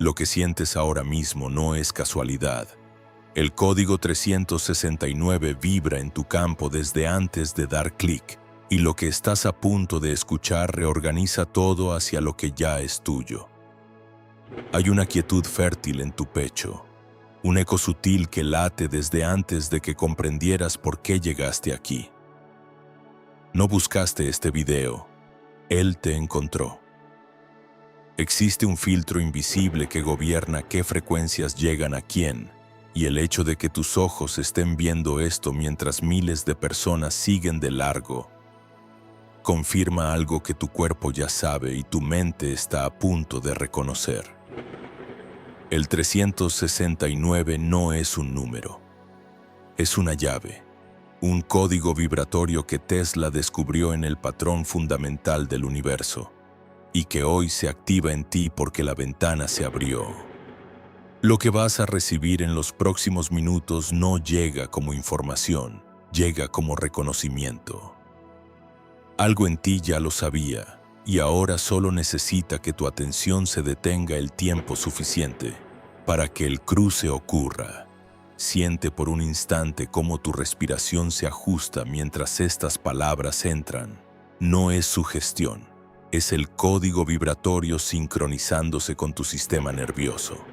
Lo que sientes ahora mismo no es casualidad. El código 369 vibra en tu campo desde antes de dar clic, y lo que estás a punto de escuchar reorganiza todo hacia lo que ya es tuyo. Hay una quietud fértil en tu pecho, un eco sutil que late desde antes de que comprendieras por qué llegaste aquí. No buscaste este video, él te encontró. Existe un filtro invisible que gobierna qué frecuencias llegan a quién, y el hecho de que tus ojos estén viendo esto mientras miles de personas siguen de largo, confirma algo que tu cuerpo ya sabe y tu mente está a punto de reconocer. El 369 no es un número, es una llave, un código vibratorio que Tesla descubrió en el patrón fundamental del universo, y que hoy se activa en ti porque la ventana se abrió. Lo que vas a recibir en los próximos minutos no llega como información, llega como reconocimiento. Algo en ti ya lo sabía, y ahora solo necesita que tu atención se detenga el tiempo suficiente para que el cruce ocurra. Siente por un instante cómo tu respiración se ajusta mientras estas palabras entran. No es sugestión, es el código vibratorio sincronizándose con tu sistema nervioso.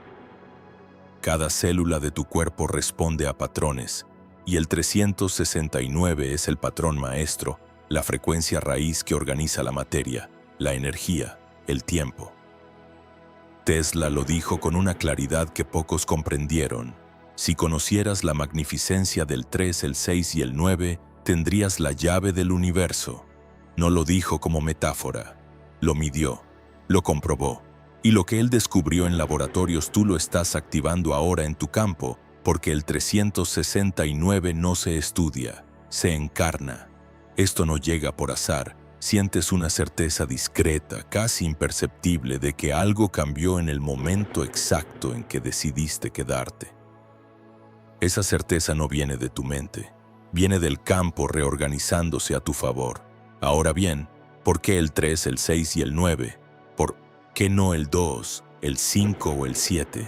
Cada célula de tu cuerpo responde a patrones, y el 369 es el patrón maestro, la frecuencia raíz que organiza la materia, la energía, el tiempo. Tesla lo dijo con una claridad que pocos comprendieron. Si conocieras la magnificencia del 3, el 6 y el 9, tendrías la llave del universo. No lo dijo como metáfora, lo midió, lo comprobó. Y lo que él descubrió en laboratorios tú lo estás activando ahora en tu campo, porque el 369 no se estudia, se encarna. Esto no llega por azar, sientes una certeza discreta, casi imperceptible de que algo cambió en el momento exacto en que decidiste quedarte. Esa certeza no viene de tu mente, viene del campo reorganizándose a tu favor. Ahora bien, ¿por qué el 3, el 6 y el 9? ¿Por qué no el 2, el 5 o el 7?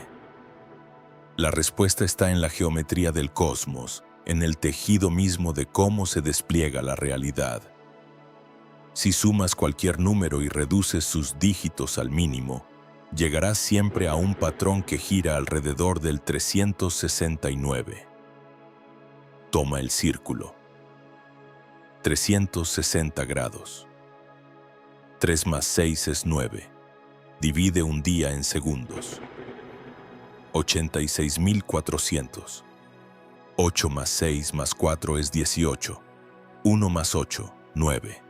La respuesta está en la geometría del cosmos, en el tejido mismo de cómo se despliega la realidad. Si sumas cualquier número y reduces sus dígitos al mínimo, llegarás siempre a un patrón que gira alrededor del 369. Toma el círculo. 360 grados. 3 más 6 es 9. Divide un día en segundos. 86.400. 8 más 6 más 4 es 18. 1 más 8, 9.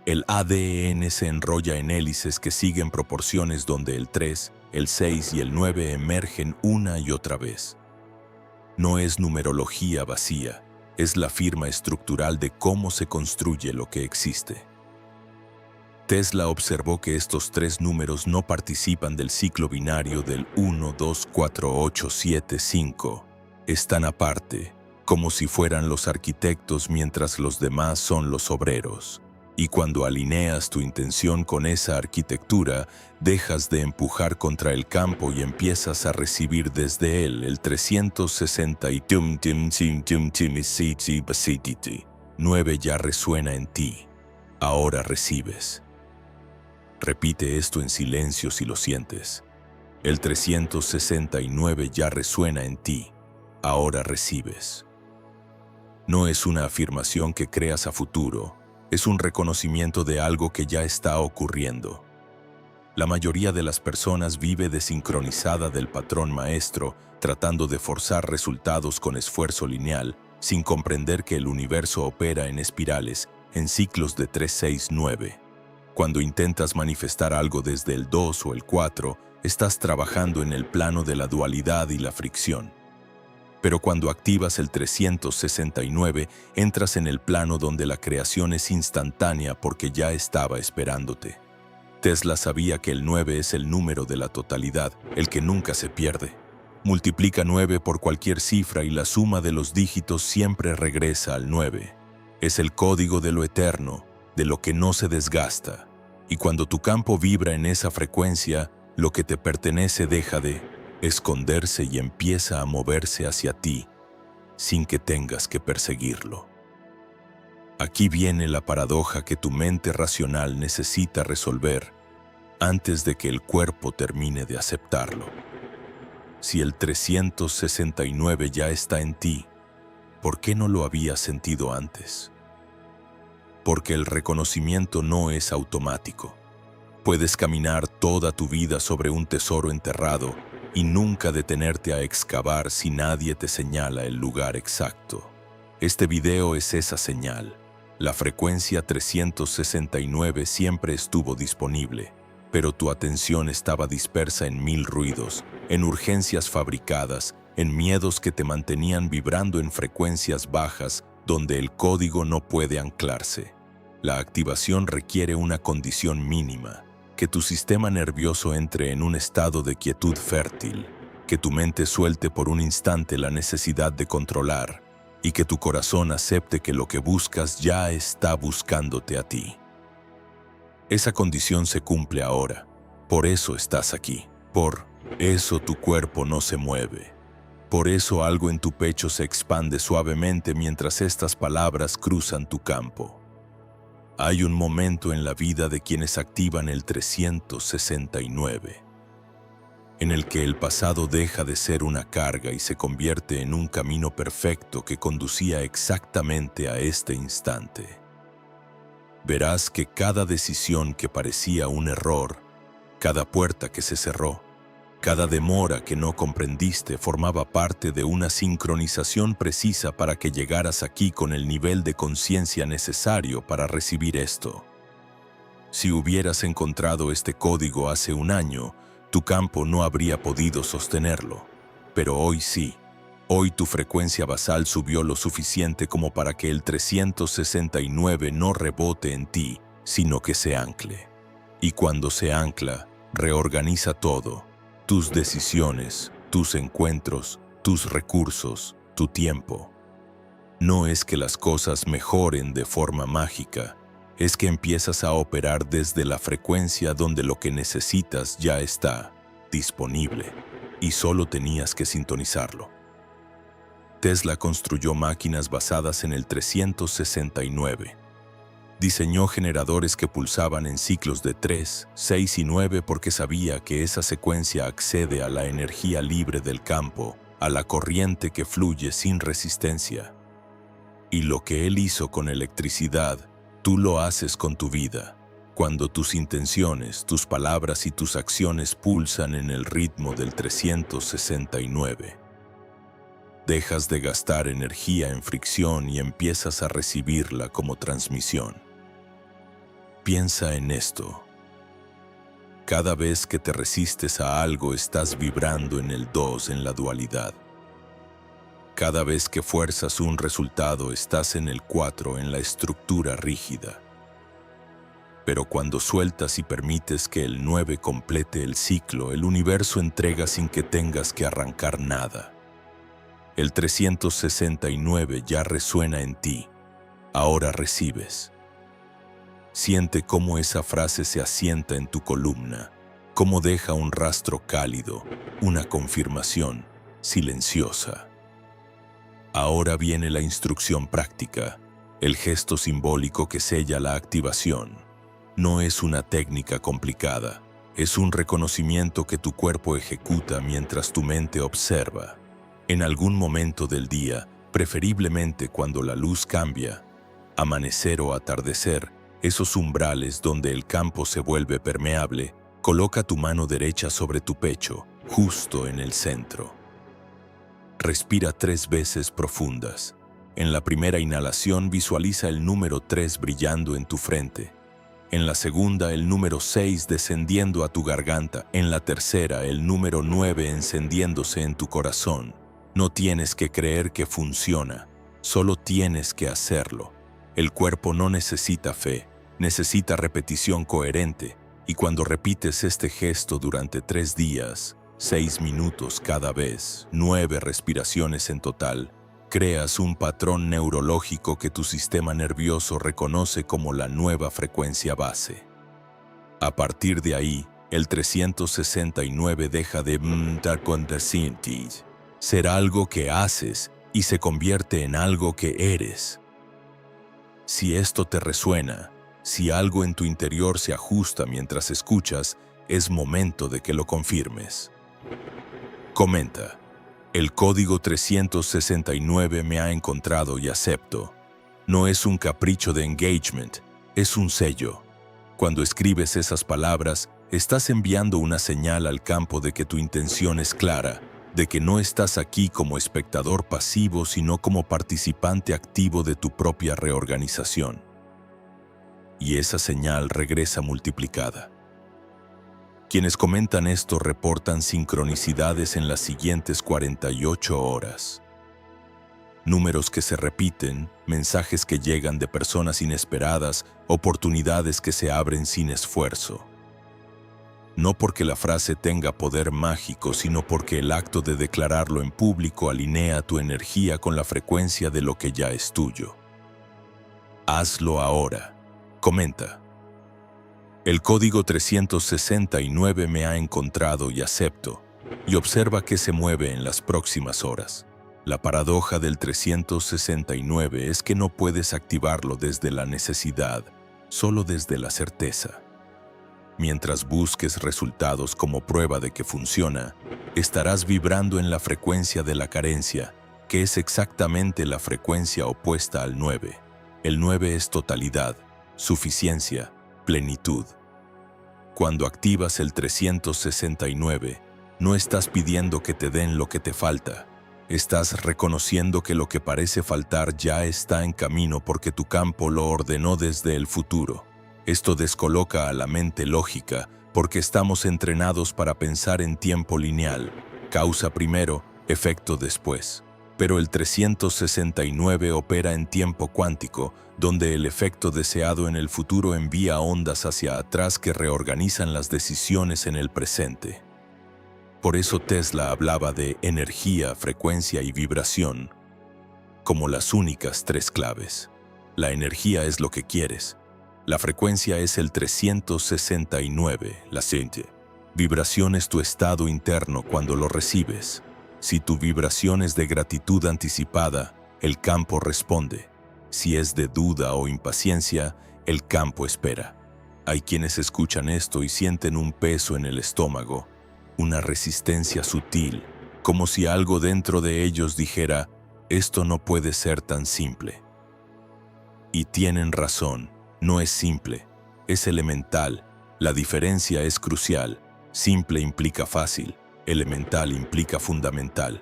El ADN se enrolla en hélices que siguen proporciones donde el 3, el 6 y el 9 emergen una y otra vez. No es numerología vacía, es la firma estructural de cómo se construye lo que existe. Tesla observó que estos tres números no participan del ciclo binario del 1, 2, 4, 8, 7, 5. Están aparte, como si fueran los arquitectos mientras los demás son los obreros. Y cuando alineas tu intención con esa arquitectura, dejas de empujar contra el campo y empiezas a recibir desde él el 360 y 9 ya resuena en ti. Ahora recibes. Repite esto en silencio si lo sientes. El 369 ya resuena en ti. Ahora recibes. No es una afirmación que creas a futuro, es un reconocimiento de algo que ya está ocurriendo. La mayoría de las personas vive desincronizada del patrón maestro, tratando de forzar resultados con esfuerzo lineal, sin comprender que el universo opera en espirales, en ciclos de 3, 6, 9. Cuando intentas manifestar algo desde el 2 o el 4, estás trabajando en el plano de la dualidad y la fricción. Pero cuando activas el 369, entras en el plano donde la creación es instantánea porque ya estaba esperándote. Tesla sabía que el 9 es el número de la totalidad, el que nunca se pierde. Multiplica 9 por cualquier cifra y la suma de los dígitos siempre regresa al 9. Es el código de lo eterno, de lo que no se desgasta. Y cuando tu campo vibra en esa frecuencia, Lo que te pertenece deja de esconderse y empieza a moverse hacia ti sin que tengas que perseguirlo. Aquí viene la paradoja que tu mente racional necesita resolver antes de que el cuerpo termine de aceptarlo. Si el 369 ya está en ti, ¿por qué no lo habías sentido antes? Porque el reconocimiento no es automático. Puedes caminar toda tu vida sobre un tesoro enterrado y nunca detenerte a excavar si nadie te señala el lugar exacto. Este video es esa señal. La frecuencia 369 siempre estuvo disponible, pero tu atención estaba dispersa en 1000 ruidos, en urgencias fabricadas, en miedos que te mantenían vibrando en frecuencias bajas donde el código no puede anclarse. La activación requiere una condición mínima: que tu sistema nervioso entre en un estado de quietud fértil, que tu mente suelte por un instante la necesidad de controlar y que tu corazón acepte que lo que buscas ya está buscándote a ti. Esa condición se cumple ahora. Por eso estás aquí. Por eso tu cuerpo no se mueve. Por eso algo en tu pecho se expande suavemente mientras estas palabras cruzan tu campo. Hay un momento en la vida de quienes activan el 369, en el que el pasado deja de ser una carga y se convierte en un camino perfecto que conducía exactamente a este instante. Verás que cada decisión que parecía un error, cada puerta que se cerró, cada demora que no comprendiste formaba parte de una sincronización precisa para que llegaras aquí con el nivel de conciencia necesario para recibir esto. Si hubieras encontrado este código hace un año, tu campo no habría podido sostenerlo. Pero hoy sí. Hoy tu frecuencia basal subió lo suficiente como para que el 369 no rebote en ti, sino que se ancle. Y cuando se ancla, reorganiza todo: tus decisiones, tus encuentros, tus recursos, tu tiempo. No es que las cosas mejoren de forma mágica, es que empiezas a operar desde la frecuencia donde lo que necesitas ya está disponible y solo tenías que sintonizarlo. Tesla construyó máquinas basadas en el 369. Diseñó generadores que pulsaban en ciclos de 3, 6 y 9 porque sabía que esa secuencia accede a la energía libre del campo, a la corriente que fluye sin resistencia. Y lo que él hizo con electricidad, tú lo haces con tu vida, cuando tus intenciones, tus palabras y tus acciones pulsan en el ritmo del 369. Dejas de gastar energía en fricción y empiezas a recibirla como transmisión. Piensa en esto. Cada vez que te resistes a algo estás vibrando en el 2 en la dualidad. Cada vez que fuerzas un resultado estás en el 4 en la estructura rígida. Pero cuando sueltas y permites que el 9 complete el ciclo, el universo entrega sin que tengas que arrancar nada. El 369 ya resuena en ti. Ahora recibes. Siente cómo esa frase se asienta en tu columna, cómo deja un rastro cálido, una confirmación silenciosa. Ahora viene la instrucción práctica, el gesto simbólico que sella la activación. No es una técnica complicada, es un reconocimiento que tu cuerpo ejecuta mientras tu mente observa. En algún momento del día, preferiblemente cuando la luz cambia, amanecer o atardecer, esos umbrales donde el campo se vuelve permeable, coloca tu mano derecha sobre tu pecho, justo en el centro. Respira 3 veces profundas. En la primera inhalación visualiza el número 3 brillando en tu frente. En la segunda el número 6 descendiendo a tu garganta. En la tercera el número 9 encendiéndose en tu corazón. No tienes que creer que funciona, solo tienes que hacerlo. El cuerpo no necesita fe, necesita repetición coherente, y cuando repites este gesto durante 3 días, 6 minutos cada vez, 9 respiraciones en total, creas un patrón neurológico que tu sistema nervioso reconoce como la nueva frecuencia base. A partir de ahí, El 369 deja de dar condescendir. Ser algo que haces y se convierte en algo que eres. Si esto te resuena, si algo en tu interior se ajusta mientras escuchas, es momento de que lo confirmes. Comenta. El código 369 me ha encontrado y acepto. No es un capricho de engagement, es un sello. Cuando escribes esas palabras, estás enviando una señal al campo de que tu intención es clara, de que no estás aquí como espectador pasivo, sino como participante activo de tu propia reorganización. Y esa señal regresa multiplicada. Quienes comentan esto reportan sincronicidades en las siguientes 48 horas. Números que se repiten, mensajes que llegan de personas inesperadas, oportunidades que se abren sin esfuerzo. No porque la frase tenga poder mágico, sino porque el acto de declararlo en público alinea tu energía con la frecuencia de lo que ya es tuyo. Hazlo ahora. Comenta. El código 369 me ha encontrado y acepto, y observa qué se mueve en las próximas horas. La paradoja del 369 es que no puedes activarlo desde la necesidad, solo desde la certeza. Mientras busques resultados como prueba de que funciona, estarás vibrando en la frecuencia de la carencia, que es exactamente la frecuencia opuesta al 9. El 9 es totalidad, suficiencia, plenitud. Cuando activas el 369, no estás pidiendo que te den lo que te falta. Estás reconociendo que lo que parece faltar ya está en camino porque tu campo lo ordenó desde el futuro. Esto descoloca a la mente lógica porque estamos entrenados para pensar en tiempo lineal, causa primero, efecto después. Pero el 369 opera en tiempo cuántico, donde el efecto deseado en el futuro envía ondas hacia atrás que reorganizan las decisiones en el presente. Por eso Tesla hablaba de energía, frecuencia y vibración como las únicas tres claves. La energía es lo que quieres. La frecuencia es el 369, la siguiente. Vibración es tu estado interno cuando lo recibes. Si tu vibración es de gratitud anticipada, el campo responde. Si es de duda o impaciencia, el campo espera. Hay quienes escuchan esto y sienten un peso en el estómago, una resistencia sutil, como si algo dentro de ellos dijera, esto no puede ser tan simple. Y tienen razón, no es simple, es elemental. La diferencia es crucial. Simple implica fácil, elemental implica fundamental.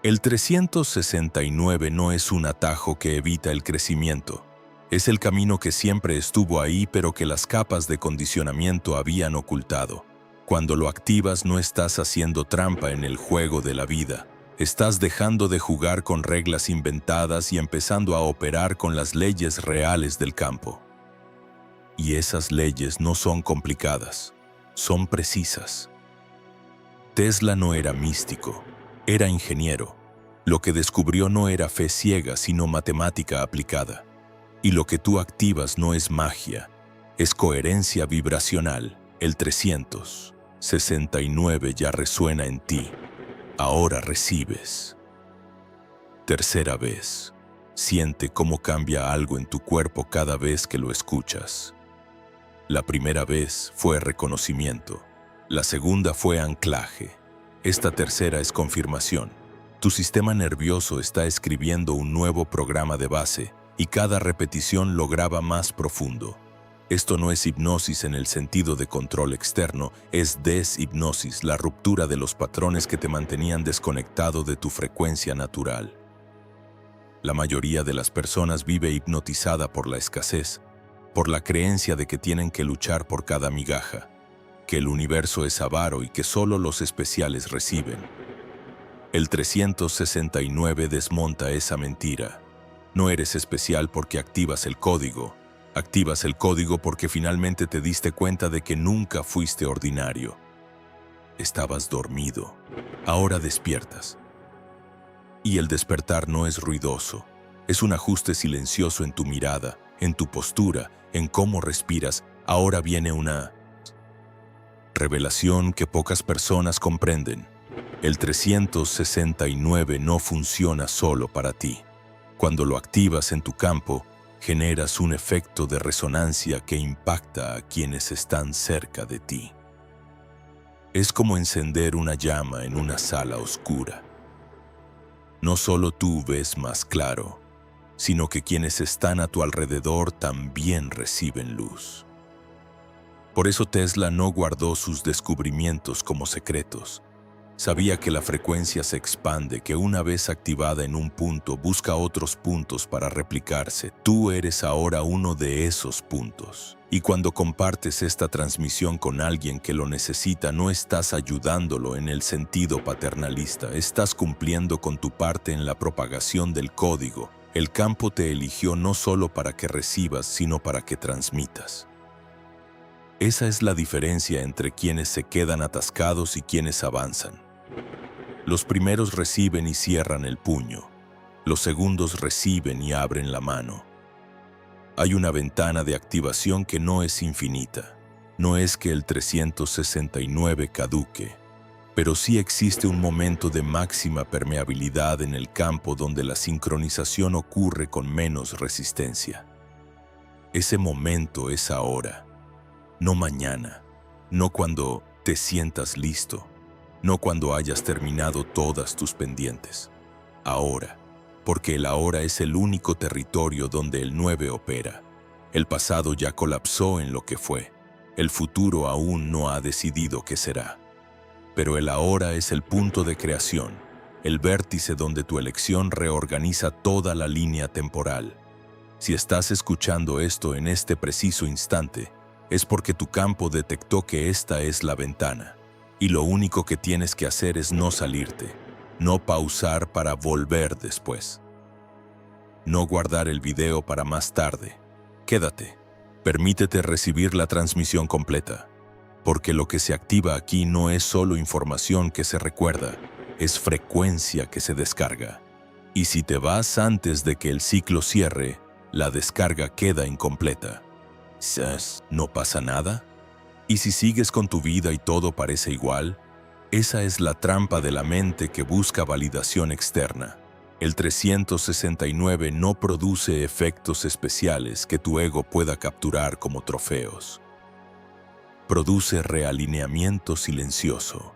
El 369 no es un atajo que evita el crecimiento. Es el camino que siempre estuvo ahí pero que las capas de condicionamiento habían ocultado. Cuando lo activas no estás haciendo trampa en el juego de la vida. Estás dejando de jugar con reglas inventadas y empezando a operar con las leyes reales del campo. Y esas leyes no son complicadas, son precisas. Tesla no era místico, era ingeniero. Lo que descubrió no era fe ciega, sino matemática aplicada. Y lo que tú activas no es magia, es coherencia vibracional. El 369 ya resuena en ti. Ahora recibes. Tercera vez. Siente cómo cambia algo en tu cuerpo cada vez que lo escuchas. La primera vez fue reconocimiento. La segunda fue anclaje. Esta tercera es confirmación. Tu sistema nervioso está escribiendo un nuevo programa de base y cada repetición lo graba más profundo. Esto no es hipnosis en el sentido de control externo, es deshipnosis, la ruptura de los patrones que te mantenían desconectado de tu frecuencia natural. La mayoría de las personas vive hipnotizada por la escasez, por la creencia de que tienen que luchar por cada migaja, que el universo es avaro y que solo los especiales reciben. El 369 desmonta esa mentira. No eres especial porque activas el código porque finalmente te diste cuenta de que nunca fuiste ordinario. Estabas dormido, ahora despiertas. Y el despertar no es ruidoso, es un ajuste silencioso en tu mirada, en tu postura, en cómo respiras. Ahora viene una Revelación que pocas personas comprenden. El 369 no funciona solo para ti. Cuando lo activas en tu campo, generas un efecto de resonancia que impacta a quienes están cerca de ti. Es como encender una llama en una sala oscura. No solo tú ves más claro, sino que quienes están a tu alrededor también reciben luz. Por eso Tesla no guardó sus descubrimientos como secretos. Sabía que la frecuencia se expande, que una vez activada en un punto busca otros puntos para replicarse. Tú eres ahora uno de esos puntos. Y cuando compartes esta transmisión con alguien que lo necesita, no estás ayudándolo en el sentido paternalista, estás cumpliendo con tu parte en la propagación del código. El campo te eligió no solo para que recibas, sino para que transmitas. Esa es la diferencia entre quienes se quedan atascados y quienes avanzan. Los primeros reciben y cierran el puño. Los segundos reciben y abren la mano. Hay una ventana de activación que no es infinita. No es que el 369 caduque, pero sí existe un momento de máxima permeabilidad en el campo donde la sincronización ocurre con menos resistencia. Ese momento es ahora, no mañana, no cuando te sientas listo, no cuando hayas terminado todas tus pendientes. Ahora, porque el ahora es el único territorio donde el 9 opera. El pasado ya colapsó en lo que fue. El futuro aún no ha decidido qué será. Pero el ahora es el punto de creación, el vértice donde tu elección reorganiza toda la línea temporal. Si estás escuchando esto en este preciso instante, es porque tu campo detectó que esta es la ventana. Y lo único que tienes que hacer es no salirte, no pausar para volver después. No guardar el video para más tarde. Quédate. Permítete recibir la transmisión completa. Porque lo que se activa aquí no es solo información que se recuerda, es frecuencia que se descarga. Y si te vas antes de que el ciclo cierre, la descarga queda incompleta. ¿No pasa nada? ¿Y si sigues con tu vida y todo parece igual? Esa es la trampa de la mente que busca validación externa. El 369 no produce efectos especiales que tu ego pueda capturar como trofeos. Produce realineamiento silencioso.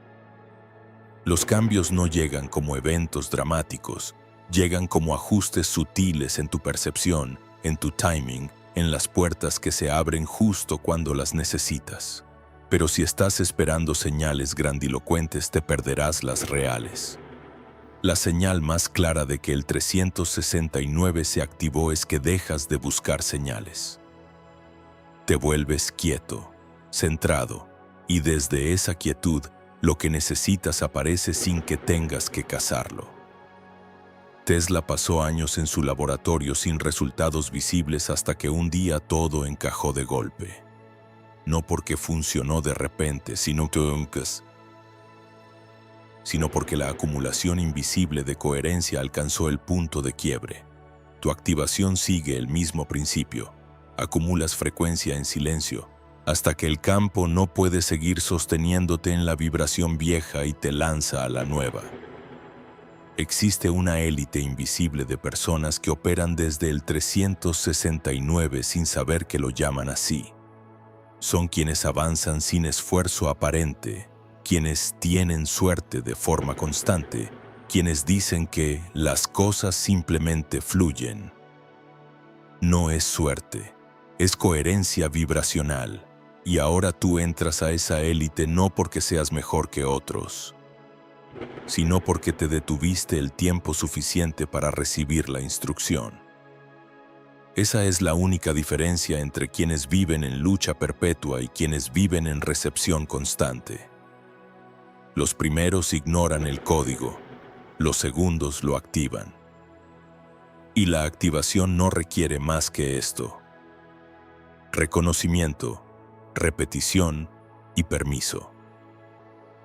Los cambios no llegan como eventos dramáticos, llegan como ajustes sutiles en tu percepción, en tu timing, en las puertas que se abren justo cuando las necesitas. Pero si estás esperando señales grandilocuentes, te perderás las reales. La señal más clara de que el 369 se activó es que dejas de buscar señales. Te vuelves quieto, centrado, y desde esa quietud, lo que necesitas aparece sin que tengas que cazarlo. Tesla pasó años en su laboratorio sin resultados visibles hasta que un día todo encajó de golpe. No porque funcionó de repente, sino porque la acumulación invisible de coherencia alcanzó el punto de quiebre. Tu activación sigue el mismo principio. Acumulas frecuencia en silencio, hasta que el campo no puede seguir sosteniéndote en la vibración vieja y te lanza a la nueva. Existe una élite invisible de personas que operan desde el 369 sin saber que lo llaman así. Son quienes avanzan sin esfuerzo aparente, quienes tienen suerte de forma constante, quienes dicen que las cosas simplemente fluyen. No es suerte, es coherencia vibracional. Y ahora tú entras a esa élite no porque seas mejor que otros, sino porque te detuviste el tiempo suficiente para recibir la instrucción. Esa es la única diferencia entre quienes viven en lucha perpetua y quienes viven en recepción constante. Los primeros ignoran el código, los segundos lo activan. Y la activación no requiere más que esto: reconocimiento, repetición y permiso.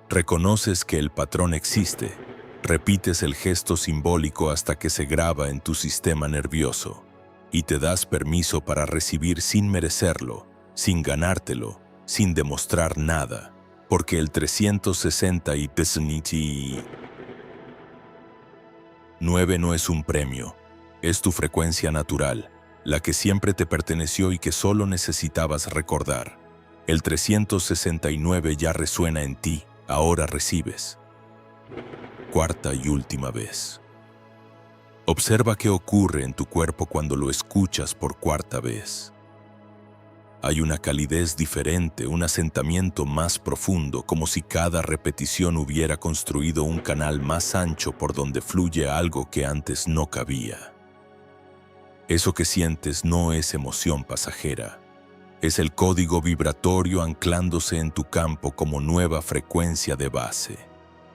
Reconoces que el patrón existe, repites el gesto simbólico hasta que se graba en tu sistema nervioso y te das permiso para recibir sin merecerlo, sin ganártelo, sin demostrar nada. porque el 369 no es un premio, es tu frecuencia natural, la que siempre te perteneció y que solo necesitabas recordar. El 369 ya resuena en ti, ahora recibes. Cuarta y última vez. Observa qué ocurre en tu cuerpo cuando lo escuchas por cuarta vez. Hay una calidez diferente, un asentamiento más profundo, como si cada repetición hubiera construido un canal más ancho por donde fluye algo que antes no cabía. Eso que sientes no es emoción pasajera, es el código vibratorio anclándose en tu campo como nueva frecuencia de base.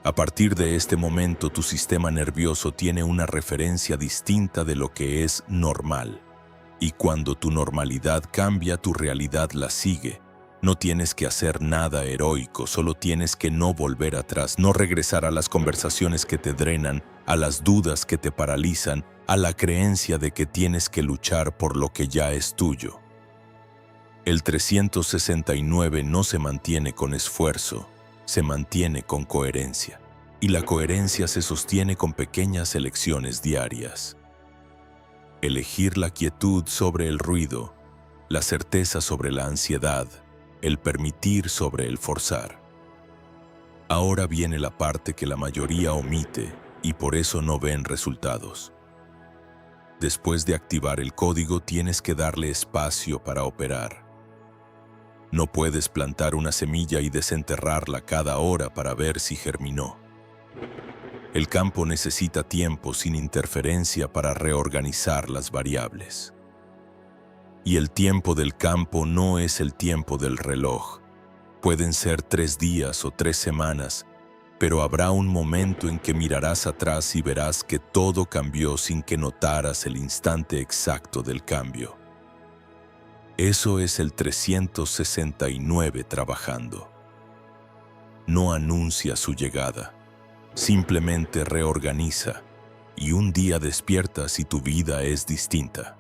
A partir de este momento, tu sistema nervioso tiene una referencia distinta de lo que es normal. Y cuando tu normalidad cambia, tu realidad la sigue. No tienes que hacer nada heroico, solo tienes que no volver atrás, no regresar a las conversaciones que te drenan, a las dudas que te paralizan, a la creencia de que tienes que luchar por lo que ya es tuyo. El 369 no se mantiene con esfuerzo, se mantiene con coherencia. Y la coherencia se sostiene con pequeñas elecciones diarias. Elegir la quietud sobre el ruido, la certeza sobre la ansiedad, el permitir sobre el forzar. Ahora viene la parte que la mayoría omite y por eso no ven resultados. Después de activar el código, tienes que darle espacio para operar. No puedes plantar una semilla y desenterrarla cada hora para ver si germinó. El campo necesita tiempo sin interferencia para reorganizar las variables. Y el tiempo del campo no es el tiempo del reloj. Pueden ser 3 días o 3 semanas, pero habrá un momento en que mirarás atrás y verás que todo cambió sin que notaras el instante exacto del cambio. Eso es el 369 trabajando. No anuncia su llegada, simplemente reorganiza, y un día despiertas y tu vida es distinta.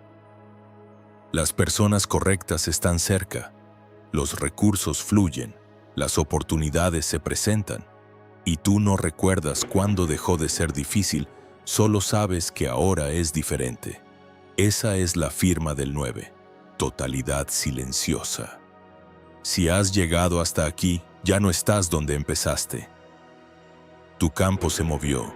Las personas correctas están cerca, los recursos fluyen, las oportunidades se presentan, y tú no recuerdas cuándo dejó de ser difícil, solo sabes que ahora es diferente. Esa es la firma del 9. Totalidad silenciosa. Si has llegado hasta aquí, ya no estás donde empezaste. Tu campo se movió.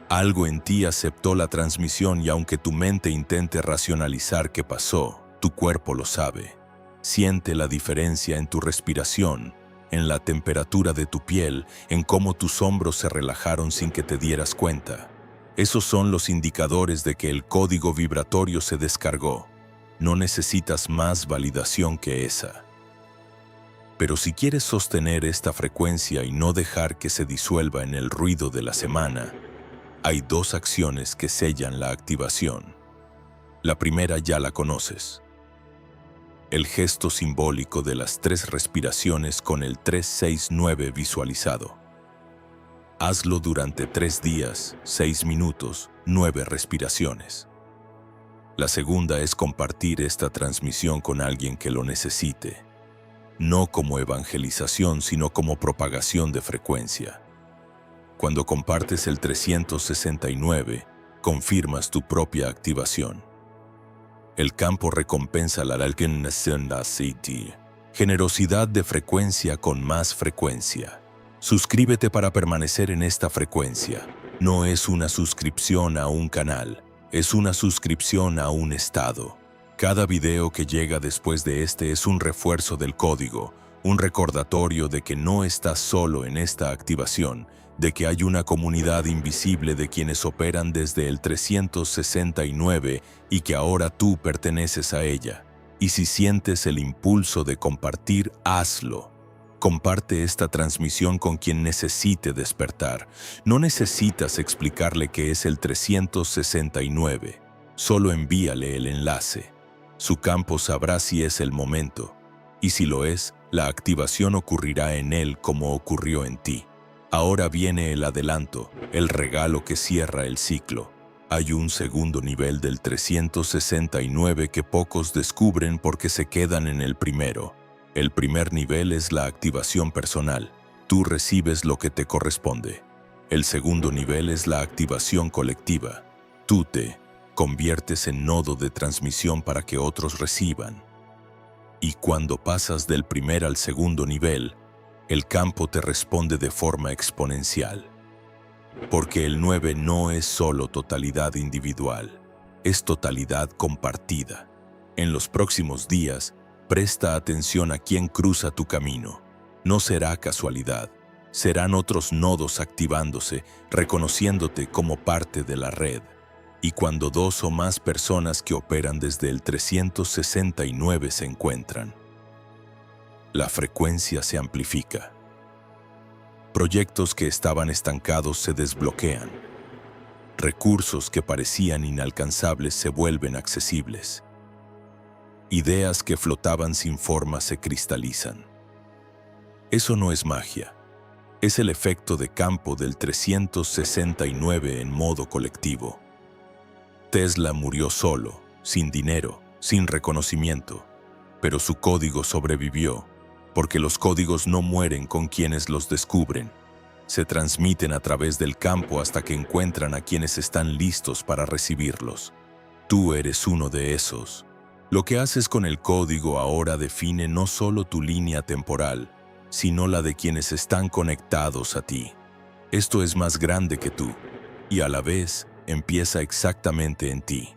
Algo en ti aceptó la transmisión y aunque tu mente intente racionalizar qué pasó, tu cuerpo lo sabe. Siente la diferencia en tu respiración, en la temperatura de tu piel, en cómo tus hombros se relajaron sin que te dieras cuenta. Esos son los indicadores de que el código vibratorio se descargó. No necesitas más validación que esa. Pero si quieres sostener esta frecuencia y no dejar que se disuelva en el ruido de la semana, hay 2 acciones que sellan la activación. La primera ya la conoces. El gesto simbólico de las 3 respiraciones con el 369 visualizado. Hazlo durante 3 días, 6 minutos, 9 respiraciones. La segunda es compartir esta transmisión con alguien que lo necesite. No como evangelización, sino como propagación de frecuencia. Cuando compartes el 369, confirmas tu propia activación. El campo recompensa la generosidad de frecuencia con más frecuencia. Suscríbete para permanecer en esta frecuencia. No es una suscripción a un canal. Es una suscripción a un estado. Cada video que llega después de este es un refuerzo del código, un recordatorio de que no estás solo en esta activación, de que hay una comunidad invisible de quienes operan desde el 369 y que ahora tú perteneces a ella. Y si sientes el impulso de compartir, hazlo. Comparte esta transmisión con quien necesite despertar. No necesitas explicarle qué es el 369. Solo envíale el enlace. Su campo sabrá si es el momento. Y si lo es, la activación ocurrirá en él como ocurrió en ti. Ahora viene el adelanto, el regalo que cierra el ciclo. Hay un segundo nivel del 369 que pocos descubren porque se quedan en el primero. El primer nivel es la activación personal. Tú recibes lo que te corresponde. El segundo nivel es la activación colectiva. Tú te conviertes en nodo de transmisión para que otros reciban. Y cuando pasas del primer al segundo nivel, el campo te responde de forma exponencial. Porque el 9 no es solo totalidad individual, es totalidad compartida. En los próximos días, presta atención a quien cruza tu camino. No será casualidad, serán otros nodos activándose, reconociéndote como parte de la red. Y cuando dos o más personas que operan desde el 369 se encuentran, la frecuencia se amplifica. Proyectos que estaban estancados se desbloquean. Recursos que parecían inalcanzables se vuelven accesibles. Ideas que flotaban sin forma se cristalizan. Eso no es magia. Es el efecto de campo del 369 en modo colectivo. Tesla murió solo, sin dinero, sin reconocimiento, pero su código sobrevivió, porque los códigos no mueren con quienes los descubren. Se transmiten a través del campo hasta que encuentran a quienes están listos para recibirlos. Tú eres uno de esos. Lo que haces con el código ahora define no solo tu línea temporal, sino la de quienes están conectados a ti. Esto es más grande que tú, y a la vez empieza exactamente en ti.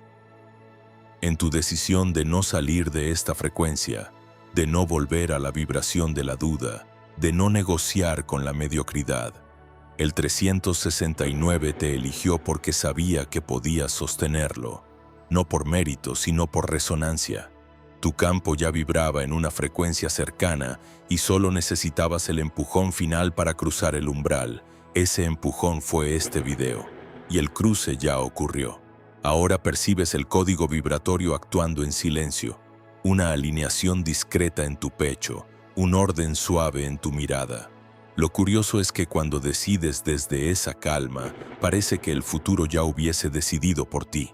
En tu decisión de no salir de esta frecuencia, de no volver a la vibración de la duda, de no negociar con la mediocridad. El 369 te eligió porque sabía que podías sostenerlo, no por mérito, sino por resonancia. Tu campo ya vibraba en una frecuencia cercana y solo necesitabas el empujón final para cruzar el umbral. Ese empujón fue este video, y el cruce ya ocurrió. Ahora percibes el código vibratorio actuando en silencio, una alineación discreta en tu pecho, un orden suave en tu mirada. Lo curioso es que cuando decides desde esa calma, parece que el futuro ya hubiese decidido por ti.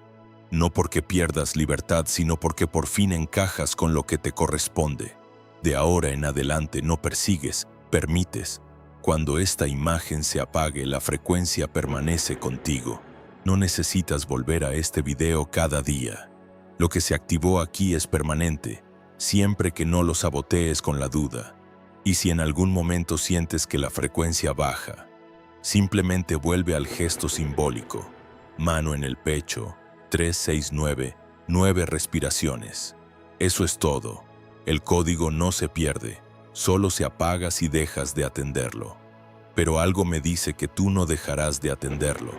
No porque pierdas libertad, sino porque por fin encajas con lo que te corresponde. De ahora en adelante no persigues, permites. Cuando esta imagen se apague, la frecuencia permanece contigo. No necesitas volver a este video cada día. Lo que se activó aquí es permanente, siempre que no lo sabotees con la duda. Y si en algún momento sientes que la frecuencia baja, simplemente vuelve al gesto simbólico. Mano en el pecho, 369, 9 respiraciones. Eso es todo. El código no se pierde, solo se apaga si dejas de atenderlo. Pero algo me dice que tú no dejarás de atenderlo,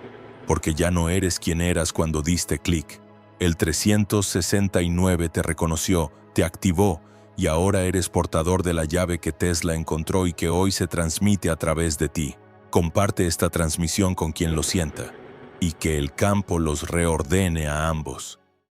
porque ya no eres quien eras cuando diste clic. El 369 te reconoció, te activó, y ahora eres portador de la llave que Tesla encontró y que hoy se transmite a través de ti. Comparte esta transmisión con quien lo sienta, y que el campo los reordene a ambos.